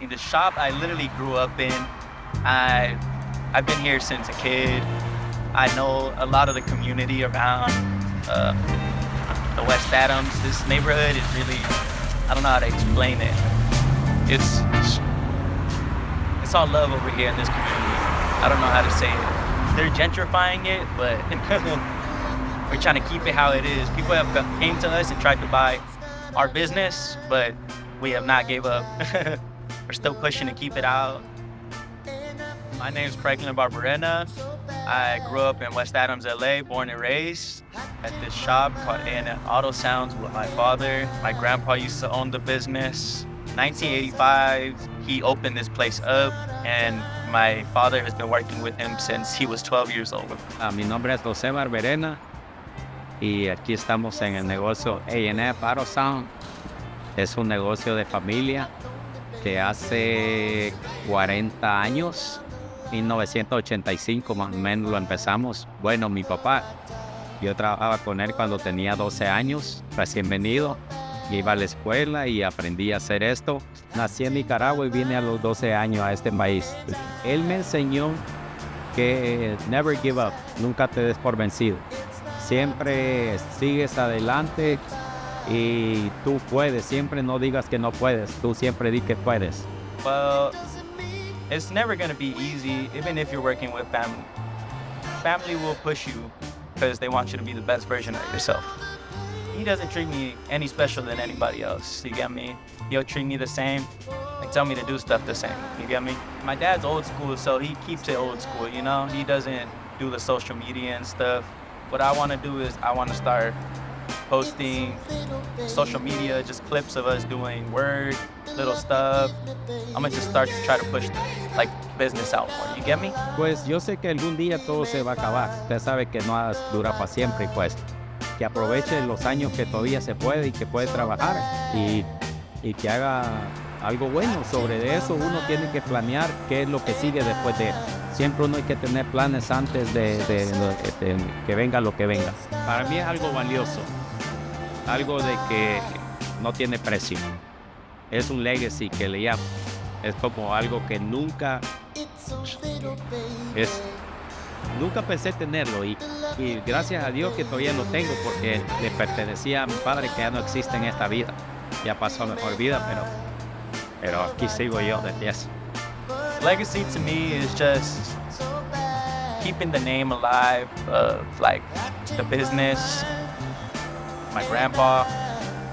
In the shop I literally grew up in, I've been here since a kid. I know a lot of the community around uh, the West Adams. This neighborhood is really, I don't know how to explain it. It's it's all love over here in this community. I don't know how to say it. They're gentrifying it, but we're trying to keep it how it is. People have came to us and tried to buy our business, but we have not gave up. We're still pushing to keep it out. My name is Alonso Barbarena. I grew up in West Adams, LA, born and raised at this shop called A&M Auto Sounds with my father. My grandpa used to own the business. 1985, he opened this place up, and my father has been working with him since he was 12 years old. Mi nombre es Alonso Barbarena y aquí estamos en el negocio A&M Auto Sound. Es un negocio de familia que hace 40 años, 1985 más o menos lo empezamos. Bueno, mi papá, yo trabajaba con él cuando tenía 12 años, recién venido. Iba a la escuela y aprendí a hacer esto. Nací en Nicaragua y vine a los 12 años a este país. Él me enseñó que never give up, nunca te des por vencido. Siempre sigues adelante y tú puedes. Siempre no digas que no puedes, tú siempre di que puedes. Well, it's never going to be easy, even if you're working with family. Family will push you because they want you to be the best version of yourself. He doesn't treat me any special than anybody else, you get me? He'll treat me the same, like tell me to do stuff the same, you get me? My dad's old school, so he keeps it old school, you know? He doesn't do the social media and stuff. What I want to do is I want to start posting social media, just clips of us doing work, little stuff. I'm gonna just start to try to push like business out more, you get me? Pues yo sé que algún día todo se va a acabar. Usted sabe que no dura para siempre y pues que aproveche los años que todavía se puede y que puede trabajar y que haga algo bueno. Sobre eso uno tiene que planear qué es lo que sigue después de él. Siempre uno hay que tener planes antes de que venga lo que venga. Para mí es algo valioso, algo de que no tiene precio. Es un legacy que le llamo. Es como algo que nunca pensé tenerlo y gracias a Dios que todavía lo tengo porque le pertenecía a mi padre que ya no existe en esta vida. Ya pasó a mejor vida, pero aquí sigo yo de pies. Legacy to me is just keeping the name alive of like the business, my grandpa,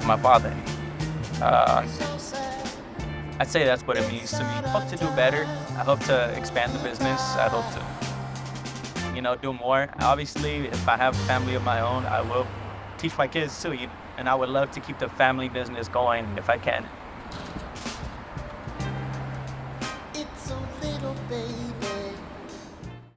my father. I'd say that's what it means to me. I hope to do better. I hope to expand the business. I hope to, do more. Obviously, if I have a family of my own, I will teach my kids too, and I would love to keep the family business going if I can.